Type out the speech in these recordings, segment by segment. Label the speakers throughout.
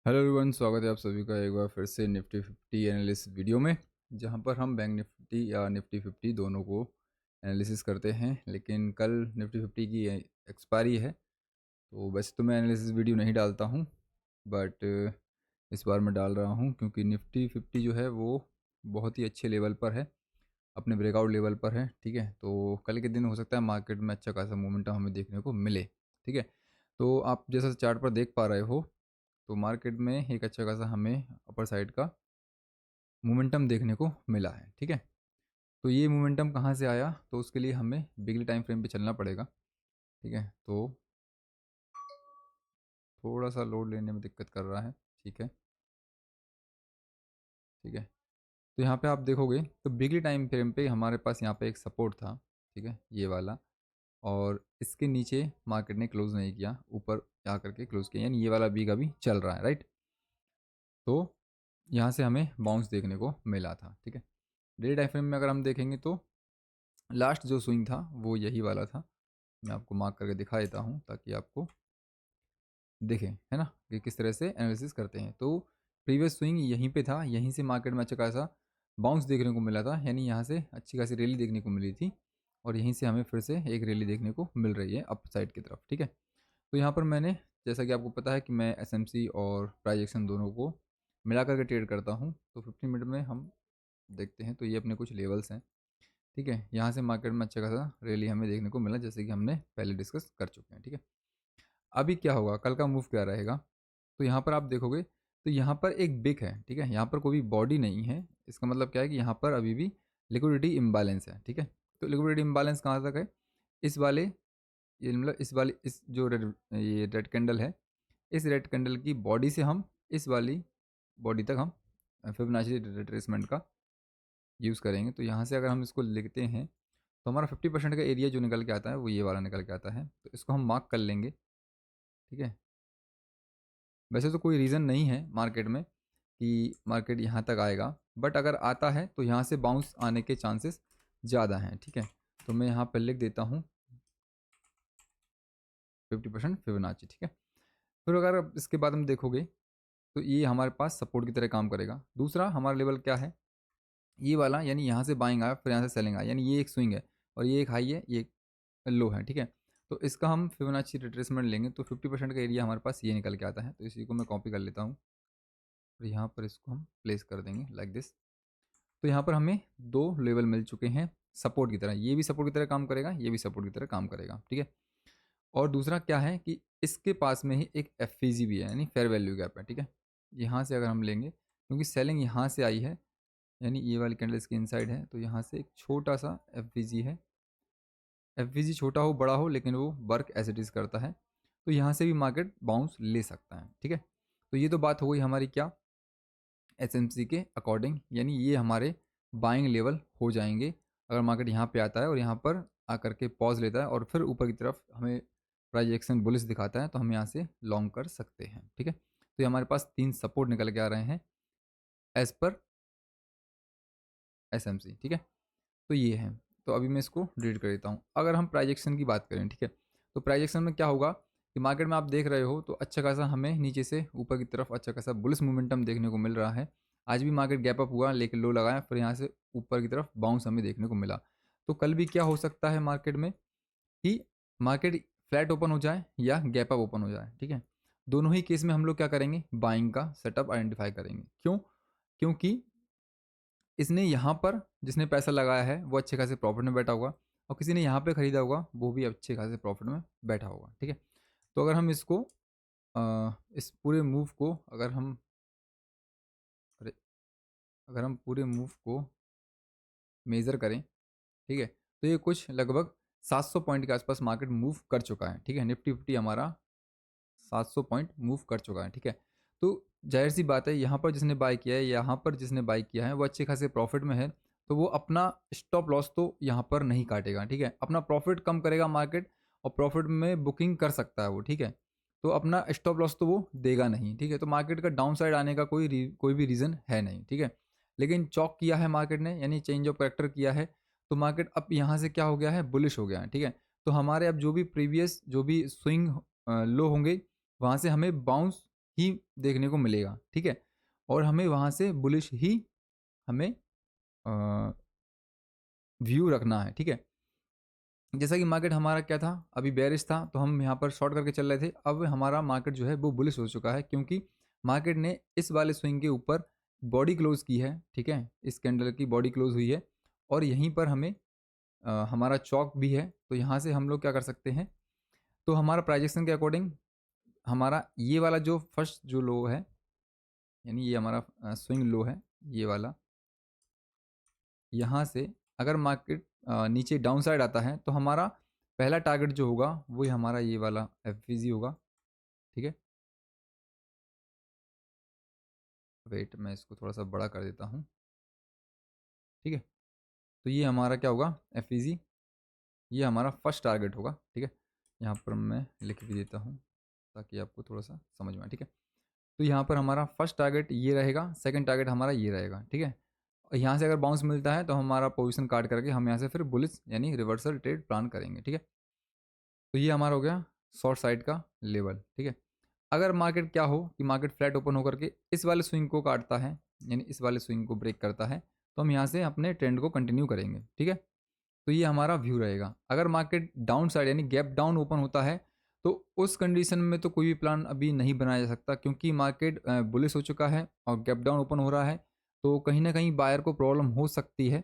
Speaker 1: Hello everyone, स्वागत है आप सभी का एक बार फिर से निफ्टी 50 एनालिसिस वीडियो में, जहां पर हम बैंक निफ्टी या निफ्टी 50 दोनों को एनालिसिस करते हैं। लेकिन कल निफ्टी 50 की एक्सपायरी है, तो वैसे तो मैं एनालिसिस वीडियो नहीं डालता हूं, बट इस बार मैं डाल रहा हूं क्योंकि निफ्टी 50 जो है वो बहुत ही अच्छे लेवल पर है, अपने ब्रेकआउट लेवल पर है। ठीक है, तो कल के दिन हो सकता है मार्केट में अच्छा खासा मोमेंटम हमें देखने को मिले। ठीक है, तो आप जैसा चार्ट पर देख पा रहे हो, तो मार्केट में एक अच्छा खासा हमें अपर साइड का मोमेंटम देखने को मिला है। ठीक है, तो ये मोमेंटम कहाँ से आया, तो उसके लिए हमें बिगली टाइम फ्रेम पे चलना पड़ेगा। ठीक है, तो थोड़ा सा लोड लेने में दिक्कत कर रहा है। ठीक है, ठीक है, तो यहाँ पे आप देखोगे तो बिगली टाइम फ्रेम पे हमारे पास यहाँ पे एक सपोर्ट था। ठीक है, ये वाला, और इसके नीचे मार्केट ने क्लोज नहीं किया, ऊपर जा करके क्लोज किया, यानी ये वाला बिग अभी चल रहा है। राइट, तो यहाँ से हमें बाउंस देखने को मिला था। ठीक है, डेली टाइम फ्रेम में अगर हम देखेंगे तो लास्ट जो स्विंग था वो यही वाला था। मैं आपको मार्क करके दिखा देता हूँ ताकि आपको दिखे, है ना, कि किस तरह से एनालिसिस करते हैं। तो प्रीवियस स्विंग यहीं पे था, यहीं से मार्केट में अच्छा खासा बाउंस देखने को मिला था, यानी यहाँ से अच्छी खासी रैली देखने को मिली थी, और यहीं से हमें फिर से एक रैली देखने को मिल रही है अप साइड की तरफ। ठीक है, तो यहाँ पर मैंने, जैसा कि आपको पता है कि मैं एसएमसी और प्राइस एक्शन दोनों को मिला करके ट्रेड करता हूँ, तो 15 मिनट में हम देखते हैं तो ये अपने कुछ लेवल्स हैं। ठीक है, यहाँ से मार्केट में अच्छा खासा रैली हमें देखने को मिला, जैसे कि हमने पहले डिस्कस कर चुके हैं। ठीक है, अभी क्या होगा, कल का मूव क्या रहेगा, तो यहाँ पर आप देखोगे तो यहाँ पर एक बिग है। ठीक है, यहाँ पर कोई बॉडी नहीं है, इसका मतलब क्या है कि यहाँ पर अभी भी लिक्विडिटी इम्बैलेंस है। ठीक है, तो लिक्विडिटी इम्बैलेंस कहाँ तक है, इस वाले, ये मतलब इस वाली, इस जो ये रेड कैंडल है, इस रेड कैंडल की बॉडी से हम इस वाली बॉडी तक हम फिबोनाची रिट्रेसमेंट का यूज़ करेंगे। तो यहाँ से अगर हम इसको लिखते हैं तो हमारा 50% का एरिया जो निकल के आता है वो ये वाला निकल के आता है, तो इसको हम मार्क कर लेंगे। ठीक है, वैसे तो कोई रीज़न नहीं है मार्केट में कि मार्केट यहाँ तक आएगा, बट अगर आता है तो यहाँ से बाउंस आने के चांसेस ज़्यादा हैं। ठीक है, तो मैं यहाँ पर लिख देता हूँ 50% फिबोनाची। ठीक है, फिर अगर इसके बाद हम देखोगे तो ये हमारे पास सपोर्ट की तरह काम करेगा। दूसरा हमारा लेवल क्या है, ये वाला, यानी यहाँ से बाइंग आया फिर यहाँ से सेलिंग आया, यानी ये एक स्विंग है और ये एक हाई है, ये एक लो है। ठीक है, तो इसका हम फिबोनाची रिट्रेसमेंट लेंगे तो 50% का एरिया हमारे पास ये निकल के आता है। तो इसी को मैं कॉपी कर लेता हूँ और यहाँ पर इसको हम प्लेस कर देंगे लाइक दिस। तो यहाँ पर हमें दो लेवल मिल चुके हैं सपोर्ट की तरह, ये भी सपोर्ट की तरह काम करेगा, ये भी सपोर्ट की तरह काम करेगा। ठीक है, और दूसरा क्या है कि इसके पास में ही एक एफ भी है, यानी फेयर वैल्यू गैप है। ठीक है, यहाँ से अगर हम लेंगे, क्योंकि सेलिंग यहाँ से आई है, यानी ये वाली कैंडल इसके इनसाइड है, तो यहाँ से एक छोटा सा एफ है। एफ छोटा हो बड़ा हो, लेकिन वो वर्क एज इट इज़ करता है, तो यहाँ से भी मार्केट बाउंस ले सकता है। ठीक है, तो ये तो बात हो गई हमारी क्या, एसएमसी के अकॉर्डिंग, यानी ये हमारे बाइंग लेवल हो जाएंगे अगर मार्केट यहाँ पे आता है और यहाँ पर आकर के पॉज लेता है और फिर ऊपर की तरफ हमें प्राइस एक्शन बुलिश दिखाता है, तो हम यहाँ से लॉन्ग कर सकते हैं। ठीक है, तो ये हमारे पास तीन सपोर्ट निकल के आ रहे हैं एज पर एसएमसी। ठीक है, तो ये है, तो अभी मैं इसको डिलीट कर देता हूँ। अगर हम प्राइस एक्शन की बात करें, ठीक है, तो प्राइस एक्शन में क्या होगा कि मार्केट में आप देख रहे हो तो अच्छा खासा हमें नीचे से ऊपर की तरफ अच्छा खासा बुलिश मोमेंटम देखने को मिल रहा है। आज भी मार्केट गैप अप हुआ, लेकिन लो लगाया, फिर यहाँ से ऊपर की तरफ बाउंस हमें देखने को मिला। तो कल भी क्या हो सकता है मार्केट में कि मार्केट फ्लैट ओपन हो जाए या गैप अप ओपन हो जाए। ठीक है, दोनों ही केस में हम लोग क्या करेंगे, बाइंग का सेटअप आइडेंटिफाई करेंगे। क्यों, क्योंकि इसने यहाँ पर जिसने पैसा लगाया है वो अच्छे खासे प्रॉफिट में बैठा होगा, और किसी ने यहाँ पे ख़रीदा होगा वो भी अच्छे खासे प्रॉफिट में बैठा होगा। ठीक है, तो अगर हम इसको इस पूरे मूव को अगर हम, अरे, अगर हम पूरे मूव को मेज़र करें, ठीक है, तो ये कुछ लगभग 700 पॉइंट के आसपास मार्केट मूव कर चुका है। ठीक है, निफ्टी 50 हमारा 700 पॉइंट मूव कर चुका है। ठीक है, तो जाहिर सी बात है यहाँ पर जिसने बाय किया है, यहाँ पर जिसने बाय किया है वो अच्छे खासे प्रॉफिट में है, तो वो अपना स्टॉप लॉस तो यहाँ पर नहीं काटेगा। ठीक है, अपना प्रॉफिट कम करेगा मार्केट, और प्रॉफिट में बुकिंग कर सकता है वो। ठीक है, तो अपना स्टॉप लॉस तो वो देगा नहीं। ठीक है, तो मार्केट का डाउन साइड आने का कोई भी रीज़न है नहीं। ठीक है, लेकिन चॉक किया है मार्केट ने, यानी चेंज ऑफ करेक्टर किया है, तो मार्केट अब यहाँ से क्या हो गया है, बुलिश हो गया है। ठीक है, तो हमारे अब जो भी प्रीवियस जो भी स्विंग लो होंगे, वहाँ से हमें बाउंस ही देखने को मिलेगा, ठीक है। और हमें वहाँ से बुलिश ही हमें व्यू रखना है, ठीक है। जैसा कि मार्केट हमारा क्या था, अभी बेरिश था तो हम यहाँ पर शॉर्ट करके चल रहे थे। अब हमारा मार्केट जो है वो बुलिश हो चुका है, क्योंकि मार्केट ने इस वाले स्विंग के ऊपर बॉडी क्लोज की है, ठीक है। इस कैंडल की बॉडी क्लोज हुई है और यहीं पर हमें हमारा चौक भी है। तो यहाँ से हम लोग क्या कर सकते हैं, तो हमारा प्राइजेक्शन के अकॉर्डिंग हमारा ये वाला जो फर्स्ट जो लो है, यानी ये हमारा स्विंग लो है ये वाला, यहाँ से अगर मार्केट नीचे डाउन साइड आता है तो हमारा पहला टारगेट जो होगा वही हमारा ये वाला एफ होगा, ठीक है। वेट, मैं इसको थोड़ा सा बड़ा कर देता हूँ, ठीक है। तो ये हमारा क्या होगा, एफ ये हमारा फर्स्ट टारगेट होगा, ठीक है। यहाँ पर मैं लिख भी देता हूँ ताकि आपको थोड़ा सा समझ में आए, ठीक है। तो यहाँ पर हमारा फर्स्ट टारगेट ये रहेगा, सेकंड टारगेट हमारा ये रहेगा, ठीक है। और यहाँ से अगर बाउंस मिलता है तो हमारा पोजीशन काट करके हम यहाँ से फिर बुलिश यानी रिवर्सल ट्रेड प्लान करेंगे, ठीक है। तो ये हमारा हो गया शॉर्ट साइड का लेवल, ठीक है। अगर मार्केट क्या हो कि मार्केट फ्लैट ओपन होकर के इस वाले स्विंग को काटता है, यानी इस वाले स्विंग को ब्रेक करता है, तो हम यहाँ से अपने ट्रेंड को कंटिन्यू करेंगे, ठीक है। तो ये हमारा व्यू रहेगा। अगर मार्केट डाउन साइड यानी गैप डाउन ओपन होता है तो उस कंडीशन में तो कोई भी प्लान अभी नहीं बनाया जा सकता, क्योंकि मार्केट बुलिश हो चुका है और गैप डाउन ओपन हो रहा है। तो कहीं ना कहीं बायर को प्रॉब्लम हो सकती है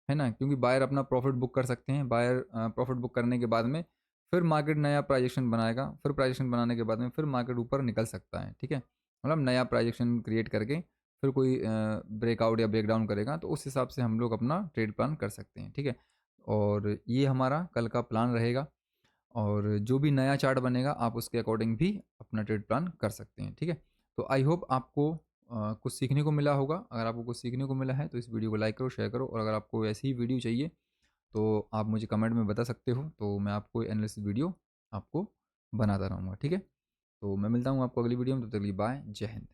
Speaker 1: ना, क्योंकि बायर अपना प्रॉफिट बुक कर सकते हैं। बायर प्रॉफिट बुक करने के बाद में फिर मार्केट नया प्राइजेक्शन बनाएगा, फिर प्राइजेक्शन बनाने के बाद में फिर मार्केट ऊपर निकल सकता है, ठीक है। मतलब नया प्राइजेक्शन क्रिएट करके फिर कोई ब्रेकआउट या ब्रेकडाउन करेगा, तो उस हिसाब से हम लोग अपना ट्रेड प्लान कर सकते हैं, ठीक है। और ये हमारा कल का प्लान रहेगा, और जो भी नया चार्ट बनेगा आप उसके अकॉर्डिंग भी अपना ट्रेड प्लान कर सकते हैं, ठीक है। तो आई होप आपको कुछ सीखने को मिला होगा। अगर आपको कुछ सीखने को मिला है तो इस वीडियो को लाइक करो, शेयर करो, और अगर आपको ऐसी ही वीडियो चाहिए तो आप मुझे कमेंट में बता सकते हो, तो मैं आपको एनालिसिस वीडियो आपको बनाता रहूँगा, ठीक है। तो मैं मिलता हूँ आपको अगली वीडियो में, तब तक के लिए बाय, जय हिंद।